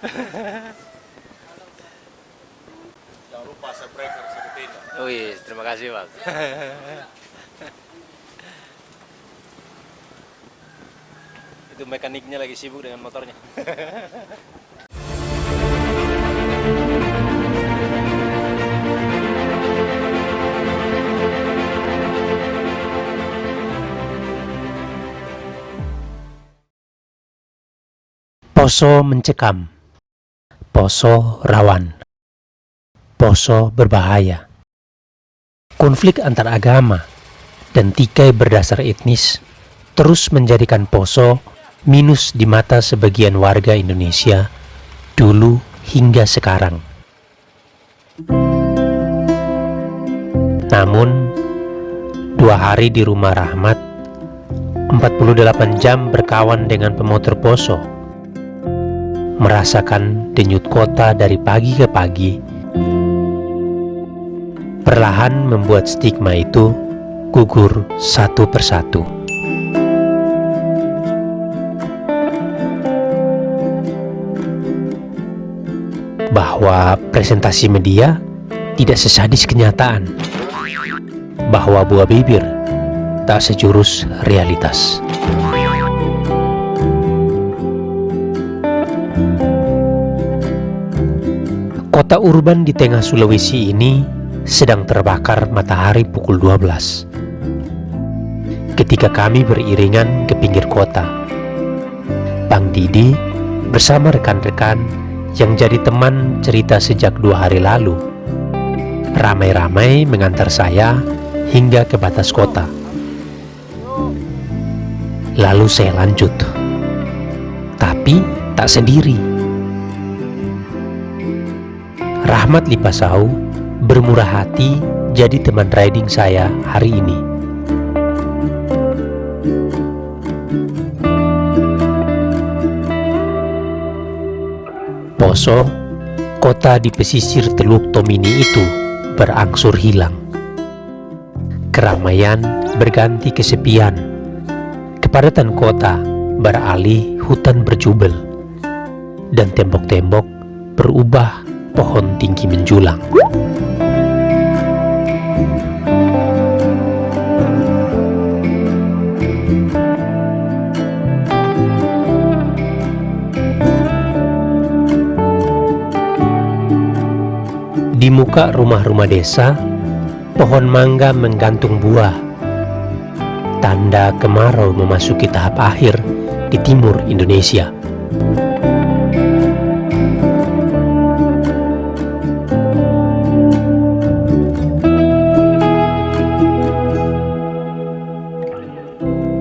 Jangan lupa subscribe seketika. Wih, terima kasih bang. Itu mekaniknya lagi sibuk dengan motornya. Poso mencekam, Poso rawan, Poso berbahaya. Konflik antar agama dan tikai berdasar etnis terus menjadikan Poso minus di mata sebagian warga Indonesia dulu hingga sekarang. Namun, 2 hari di rumah Rahmat, 48 jam berkawan dengan pemotor Poso, merasakan denyut kota dari pagi ke pagi, perlahan membuat stigma itu gugur satu persatu. Bahwa presentasi media tidak sesadis kenyataan, bahwa buah bibir tak sejurus realitas. Kota urban di tengah Sulawesi ini sedang terbakar matahari pukul 12. Ketika kami beriringan ke pinggir kota, Bang Didi bersama rekan-rekan yang jadi teman cerita sejak 2 hari lalu ramai-ramai mengantar saya hingga ke batas kota. Lalu saya lanjut, tapi tak sendiri. Rahmat Lipasau bermurah hati jadi teman riding saya hari ini. Poso, kota di pesisir Teluk Tomini itu berangsur hilang. Keramaian berganti kesepian. Kepadatan kota beralih hutan berjubel. Dan tembok-tembok berubah pohon tinggi menjulang. Di muka rumah-rumah desa, pohon mangga menggantung buah. Tanda kemarau memasuki tahap akhir di timur Indonesia.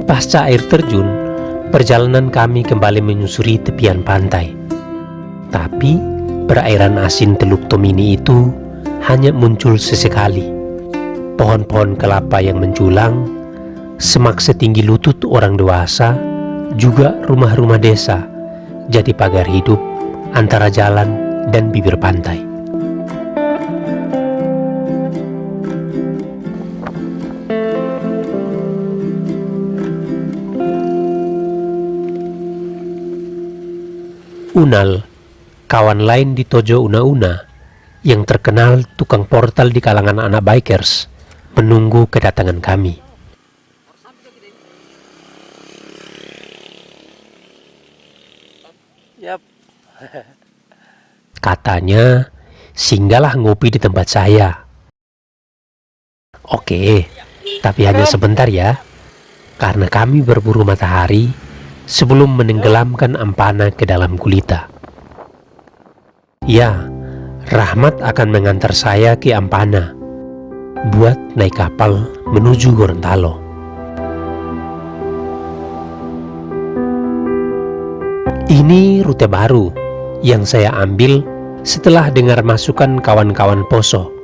Pasca air terjun, perjalanan kami kembali menyusuri tepian pantai. Tapi, perairan asin Teluk Tomini itu hanya muncul sesekali. Pohon-pohon kelapa yang menjulang, semak setinggi lutut orang dewasa, juga rumah-rumah desa, jadi pagar hidup antara jalan dan bibir pantai. Unal, kawan lain di Tojo Una-Una, yang terkenal tukang portal di kalangan anak bikers, menunggu kedatangan kami. Yap. Katanya, singgahlah ngopi di tempat saya. Oke, tapi hanya sebentar ya, karena kami berburu matahari sebelum menenggelamkan Ampana ke dalam gulita. Ya, Rahmat akan mengantar saya ke Ampana buat naik kapal menuju Gorontalo. Ini rute baru yang saya ambil setelah dengar masukan kawan-kawan Poso.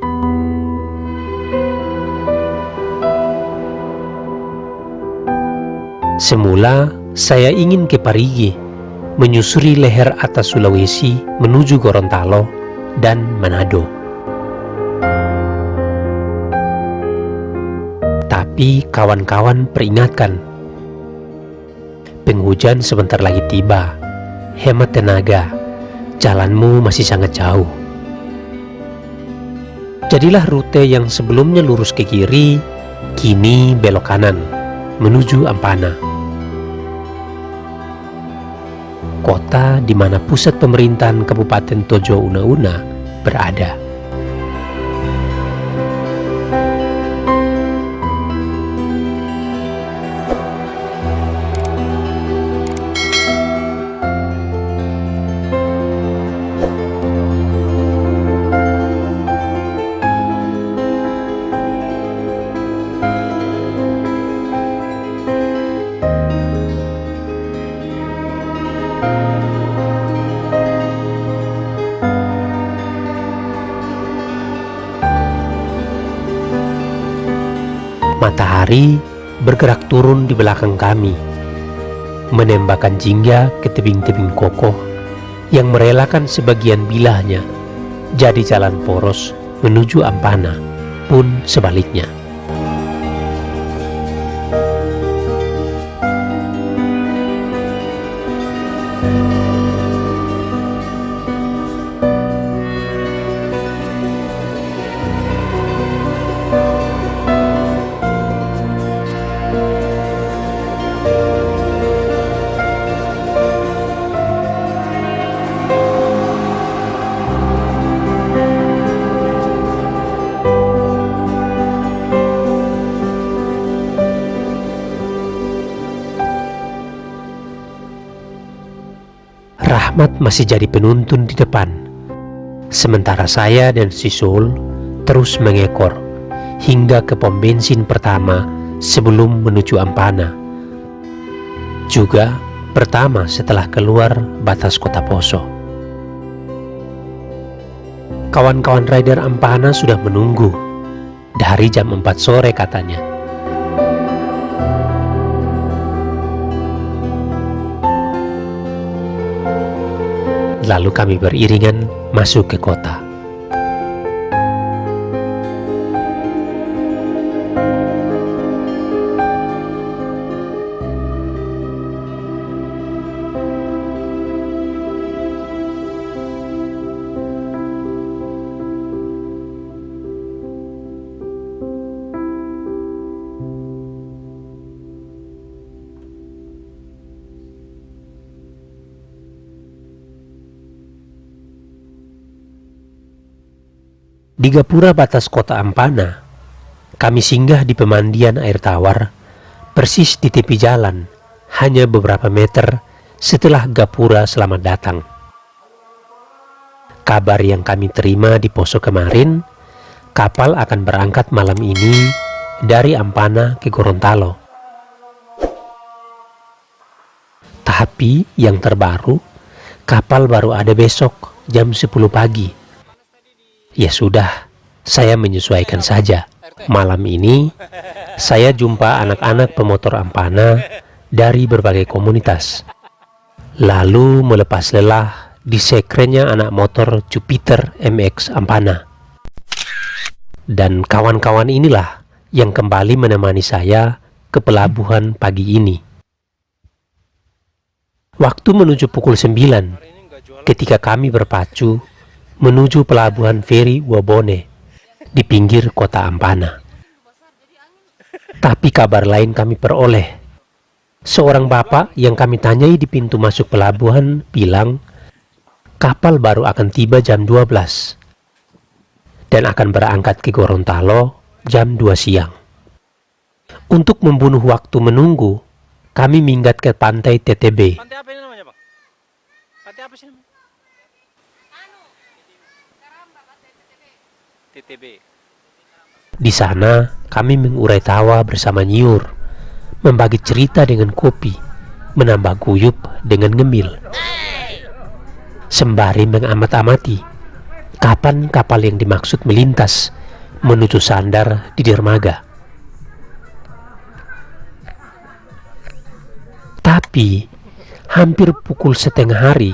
Semula saya ingin ke Parigi, menyusuri leher atas Sulawesi menuju Gorontalo dan Manado. Tapi kawan-kawan peringatkan, penghujan sebentar lagi tiba, hemat tenaga, jalanmu masih sangat jauh. Jadilah rute yang sebelumnya lurus ke kiri, kini belok kanan, menuju Ampana. Kota di mana pusat pemerintahan Kabupaten Tojo Una-Una berada. Matahari bergerak turun di belakang kami, menembakkan jingga ke tebing-tebing kokoh yang merelakan sebagian bilahnya jadi jalan poros menuju Ampana, pun sebaliknya. Rahmat masih jadi penuntun di depan, sementara saya dan si Sul terus mengekor hingga ke pom bensin pertama sebelum menuju Ampana. Juga pertama setelah keluar batas kota Poso. Kawan-kawan rider Ampana sudah menunggu dari jam 4 sore katanya. Lalu kami beriringan masuk ke kota. Di gapura batas kota Ampana, kami singgah di pemandian air tawar, persis di tepi jalan, hanya beberapa meter setelah gapura selamat datang. Kabar yang kami terima di Poso kemarin, kapal akan berangkat malam ini dari Ampana ke Gorontalo. Tapi yang terbaru, kapal baru ada besok jam 10 pagi. Ya sudah, saya menyesuaikan saja. Malam ini, saya jumpa anak-anak pemotor Ampana dari berbagai komunitas. Lalu melepas lelah di sekrennya anak motor Jupiter MX Ampana. Dan kawan-kawan inilah yang kembali menemani saya ke pelabuhan pagi ini. Waktu menuju pukul 9, ketika kami berpacu menuju pelabuhan feri Wabone di pinggir kota Ampana. Tapi kabar lain kami peroleh. Seorang bapak yang kami tanyai di pintu masuk pelabuhan bilang kapal baru akan tiba jam 12 dan akan berangkat ke Gorontalo jam 2 siang. Untuk membunuh waktu menunggu, kami minggat ke pantai TTB. Pantai apa ini namanya, Bang? Pantai apa sih namanya? TTB. Di sana kami mengurai tawa bersama nyiur, membagi cerita dengan kopi, menambah guyup dengan ngemil, sembari mengamat-amati kapan kapal yang dimaksud melintas menuju sandar di dermaga. Tapi hampir pukul setengah hari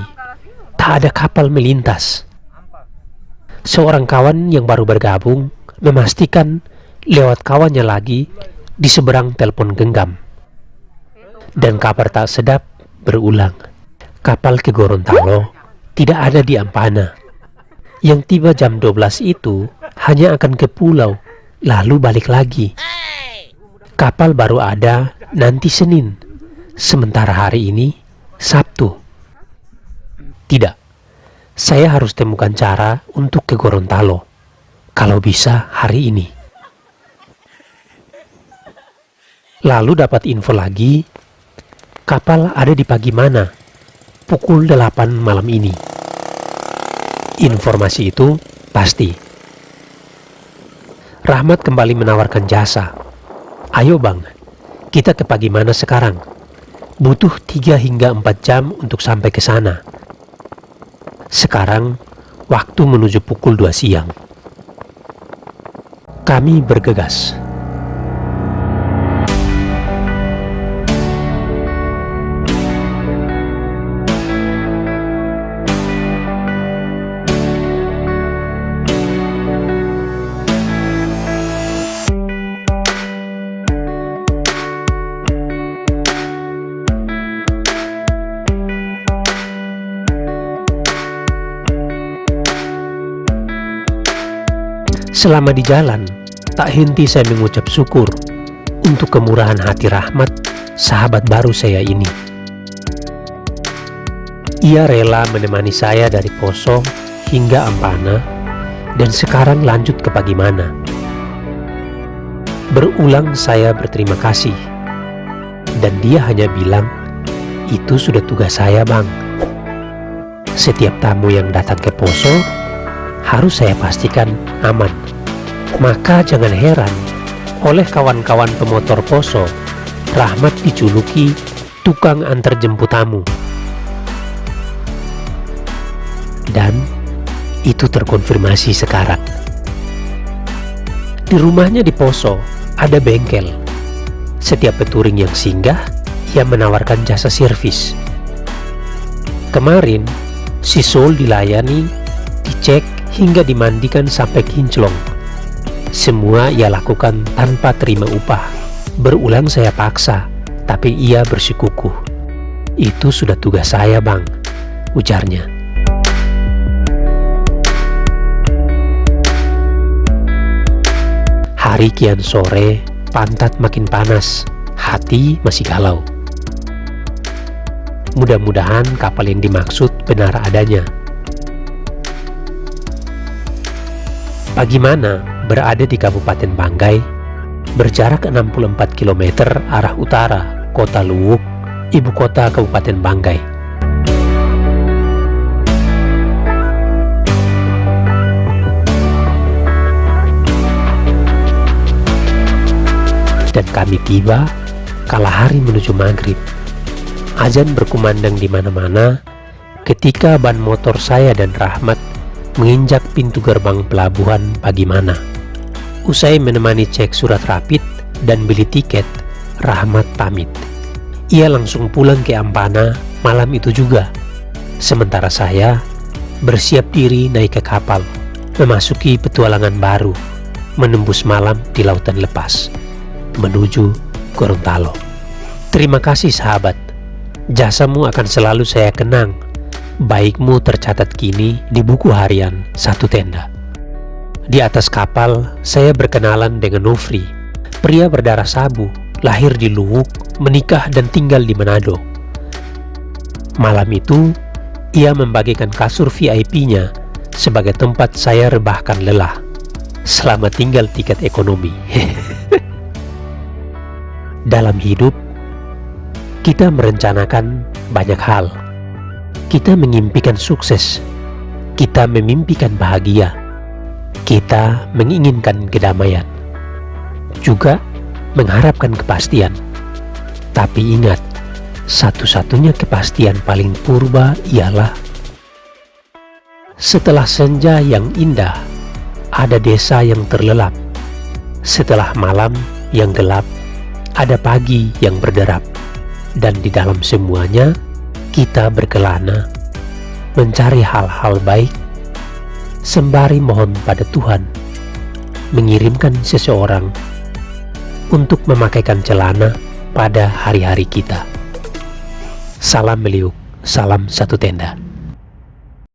tak ada kapal melintas. Seorang kawan yang baru bergabung memastikan lewat kawannya lagi di seberang telepon genggam. Dan kabar tak sedap berulang. Kapal ke Gorontalo tidak ada di Ampana. Yang tiba jam 12 itu hanya akan ke pulau, lalu balik lagi. Kapal baru ada nanti Senin, sementara hari ini Sabtu. Tidak, saya harus temukan cara untuk ke Gorontalo. Kalau bisa hari ini. Lalu dapat info lagi, kapal ada di Pagimana, pukul 8 malam ini. Informasi itu pasti. Rahmat kembali menawarkan jasa. Ayo bang, kita ke Pagimana sekarang. Butuh 3 hingga 4 jam untuk sampai ke sana. Sekarang, waktu menuju pukul 2 siang. Kami bergegas. Selama di jalan, tak henti saya mengucap syukur untuk kemurahan hati Rahmat, sahabat baru saya ini. Ia rela menemani saya dari Poso hingga Ampana dan sekarang lanjut ke Pagimana. Berulang saya berterima kasih dan dia hanya bilang, itu sudah tugas saya bang. Setiap tamu yang datang ke Poso harus saya pastikan aman. Maka jangan heran oleh kawan-kawan pemotor Poso, Rahmat dijuluki tukang antar jemput tamu. Dan itu terkonfirmasi sekarang. Di rumahnya di Poso ada bengkel. Setiap peturing yang singgah, ia menawarkan jasa servis. Kemarin, si Sol dilayani, dicek hingga dimandikan sampai kinclong. Semua ia lakukan tanpa terima upah. Berulang saya paksa, tapi ia bersikukuh. Itu sudah tugas saya bang, ujarnya. Hari kian sore, pantat makin panas, hati masih galau. Mudah-mudahan kapal yang dimaksud benar adanya. Pagimana berada di Kabupaten Banggai, berjarak 64 km arah utara Kota Luwuk, ibu kota Kabupaten Banggai. Dan kami tiba kala hari menuju maghrib. Azan berkumandang di mana-mana ketika ban motor saya dan Rahmat menginjak pintu gerbang pelabuhan Pagimana. Usai menemani cek surat rapid dan beli tiket, Rahmat pamit. Ia langsung pulang ke Ampana malam itu juga. Sementara saya bersiap diri naik ke kapal, memasuki petualangan baru, menembus malam di lautan lepas, menuju Gorontalo. Terima kasih sahabat, jasamu akan selalu saya kenang. Baikmu tercatat kini di buku harian Satu Tenda. Di atas kapal, saya berkenalan dengan Nofri, pria berdarah sabu, lahir di Luwuk, menikah dan tinggal di Manado. Malam itu, ia membagikan kasur VIP-nya sebagai tempat saya rebahkan lelah. Selamat tinggal tiket ekonomi. Dalam hidup, kita merencanakan banyak hal. Kita mengimpikan sukses, kita memimpikan bahagia, kita menginginkan kedamaian, juga mengharapkan kepastian. Tapi ingat, satu-satunya kepastian paling purba ialah setelah senja yang indah, ada desa yang terlelap. Setelah malam yang gelap, ada pagi yang berderap. Dan di dalam semuanya, kita berkelana, mencari hal-hal baik, sembari mohon pada Tuhan, mengirimkan seseorang untuk memakaikan celana pada hari-hari kita. Salam Meliuk, salam Satu Tenda.